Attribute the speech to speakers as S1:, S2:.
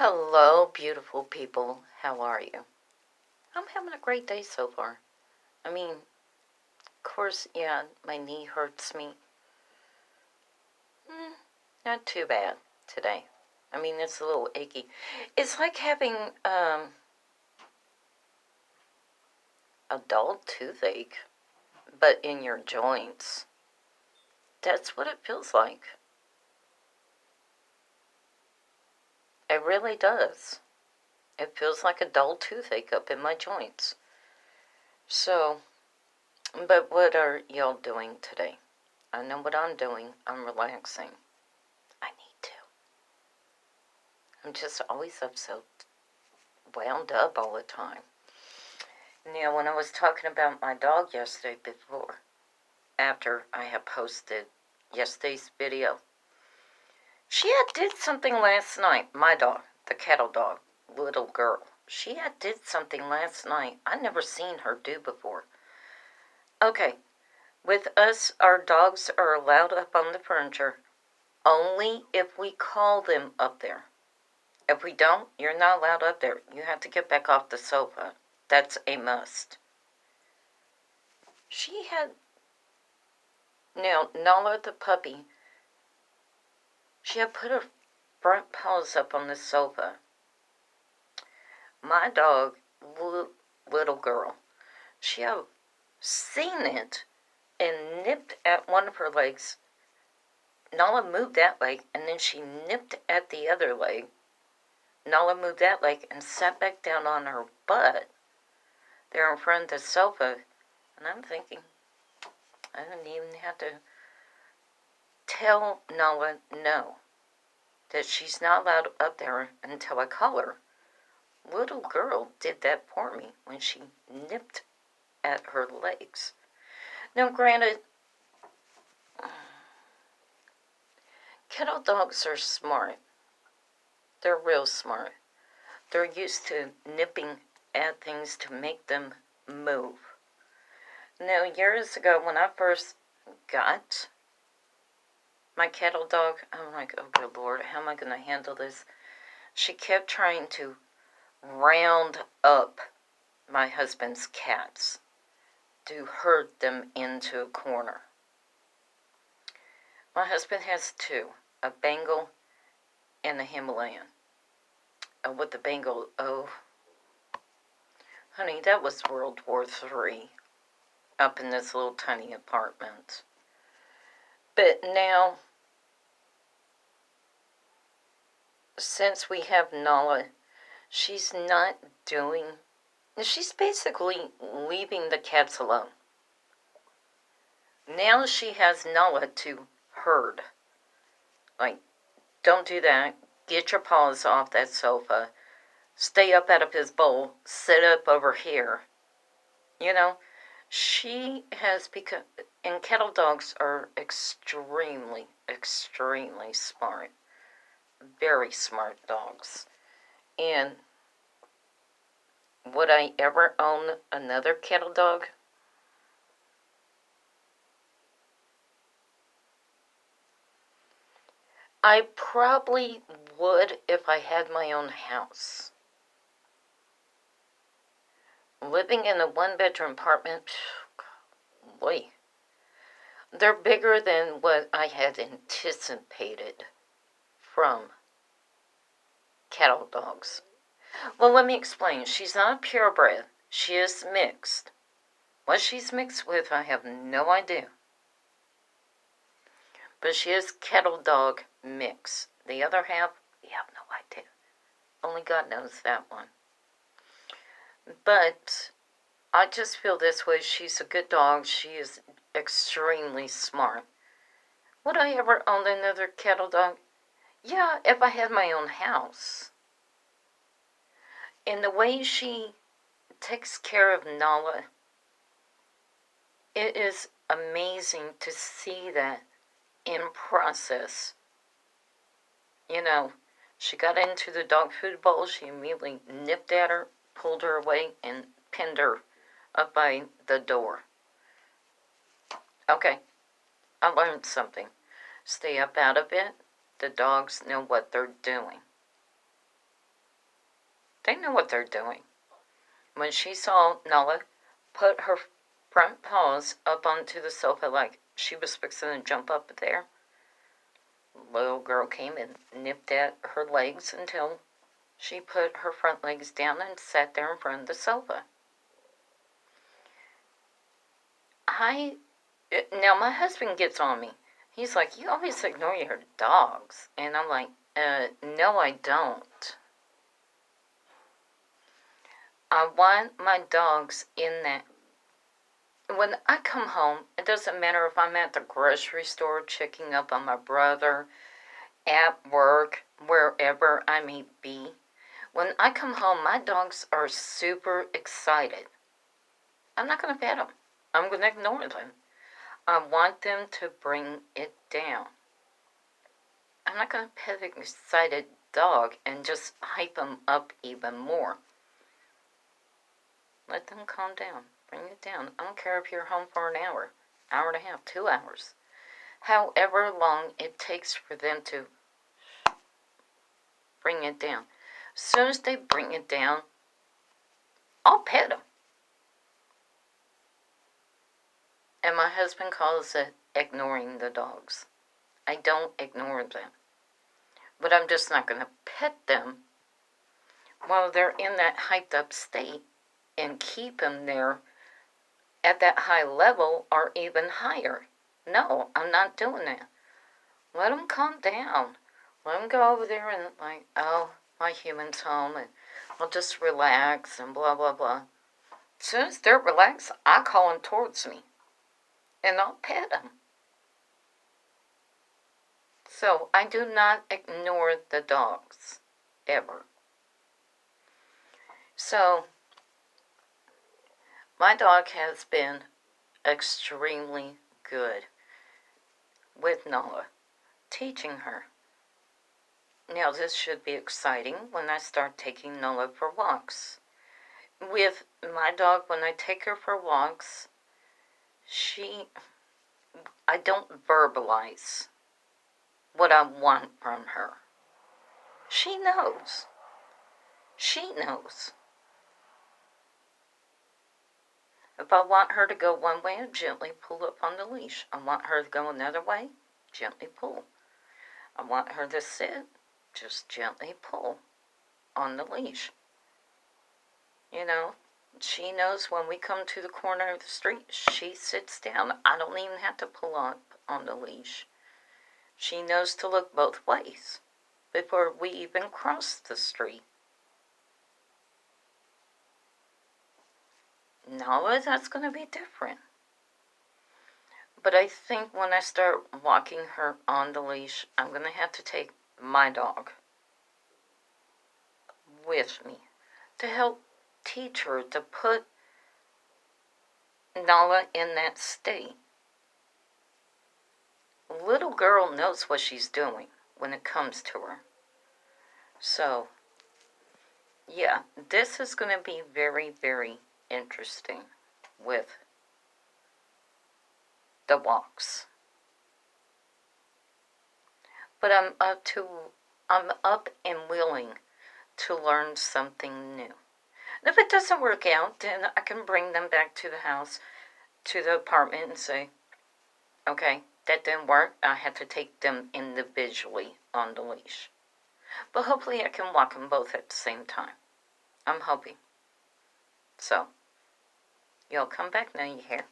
S1: Hello, beautiful people. How are you? I'm having a great day so far. I mean, of course, yeah, my knee hurts me. Not too bad today. I mean, it's a little achy. It's like having a dull toothache, but in your joints. That's what it feels like. It really does. It feels like a dull toothache up in my joints. So, but what are y'all doing today? I know what I'm doing. I'm relaxing. I need to. I'm just always up so wound up all the time. Now, when I was talking about my dog yesterday after I had posted yesterday's video, she had did something last night. My dog, the cattle dog, little girl. She had did something last night I never seen her do before. Okay, with us, our dogs are allowed up on the furniture only if we call them up there. If we don't, you're not allowed up there. You have to get back off the sofa. That's a must. She had, now, Nala the puppy, she had put her front paws up on the sofa. My dog, little girl, she had seen it and nipped at one of her legs. Nala moved that leg, and then she nipped at the other leg. Nala moved that leg and sat back down on her butt there in front of the sofa. And I'm thinking, I didn't even have to tell Nala no, that she's not allowed up there until I call her. Little girl did that for me when she nipped at her legs. Now, granted, kettle dogs are smart. They're real smart. They're used to nipping at things to make them move. Now, years ago, when I first got my cattle dog, I'm like, oh, good Lord, how am I going to handle this? She kept trying to round up my husband's cats to herd them into a corner. My husband has two, a Bengal and a Himalayan. With the Bengal, oh, honey, that was World War III up in this little tiny apartment. But now, since we have Nala, she's not doing, she's basically leaving the cats alone. Now she has Nala to herd. Like, don't do that. Get your paws off that sofa. Stay up out of his bowl. Sit up over here. You know, she has become, and kettle dogs are extremely, extremely smart. Very smart dogs. And would I ever own another kettle dog? I probably would if I had my own house. Living in a one-bedroom apartment, boy, they're bigger than what I had anticipated from cattle dogs. Well, let me explain. She's not purebred. She is mixed. What she's mixed with, I have no idea. But she is kettle dog mix. The other half, we have no idea. Only God knows that one. But I just feel this way. She's a good dog. She is extremely smart. Would I ever own another kettle dog? Yeah, if I had my own house. And the way she takes care of Nala, it is amazing to see that in process. You know, she got into the dog food bowl, she immediately nipped at her, pulled her away, and pinned her up by the door. Okay, I learned something. Stay up out of it. The dogs know what they're doing. They know what they're doing. When she saw Nala put her front paws up onto the sofa like she was fixing to jump up there, little girl came and nipped at her legs until she put her front legs down and sat there in front of the sofa. Now my husband gets on me. He's like, you always ignore your dogs. And I'm like, no, I don't. I want my dogs in that. When I come home, it doesn't matter if I'm at the grocery store checking up on my brother, at work, wherever I may be. When I come home, my dogs are super excited. I'm not going to pet them. I'm going to ignore them. I want them to bring it down. I'm not going to pet an excited dog and just hype them up even more. Let them calm down. Bring it down. I don't care if you're home for an hour and a half, 2 hours. However long it takes for them to bring it down. As soon as they bring it down, I'll pet them. And my husband calls it ignoring the dogs. I don't ignore them. But I'm just not going to pet them while they're in that hyped up state and keep them there at that high level or even higher. No, I'm not doing that. Let them calm down. Let them go over there and like, oh, my human's home and I'll just relax and blah, blah, blah. As soon as they're relaxed, I call them towards me and I'll pet them. So I do not ignore the dogs, ever. So my dog has been extremely good with Nala, teaching her. Now this should be exciting when I start taking Nala for walks. With my dog, when I take her for walks, I don't verbalize what I want from her. She knows. She knows. If I want her to go one way, I gently pull up on the leash. I want her to go another way, gently pull. I want her to sit, just gently pull on the leash. You know, she knows when we come to the corner of the street, she sits down. I don't even have to pull up on the leash. She knows to look both ways before we even cross the street. No, that's going to be different. But I think when I start walking her on the leash, I'm going to have to take my dog with me to help teach her to put Nala in that state. Little girl knows what she's doing when it comes to her. So, yeah, this is going to be very, very interesting with the walks. But I'm up and willing to learn something new. And if it doesn't work out, then I can bring them back to the house, to the apartment, and say, okay, that didn't work. I had to take them individually on the leash. But hopefully I can walk them both at the same time. I'm hoping. So, y'all come back now, you hear?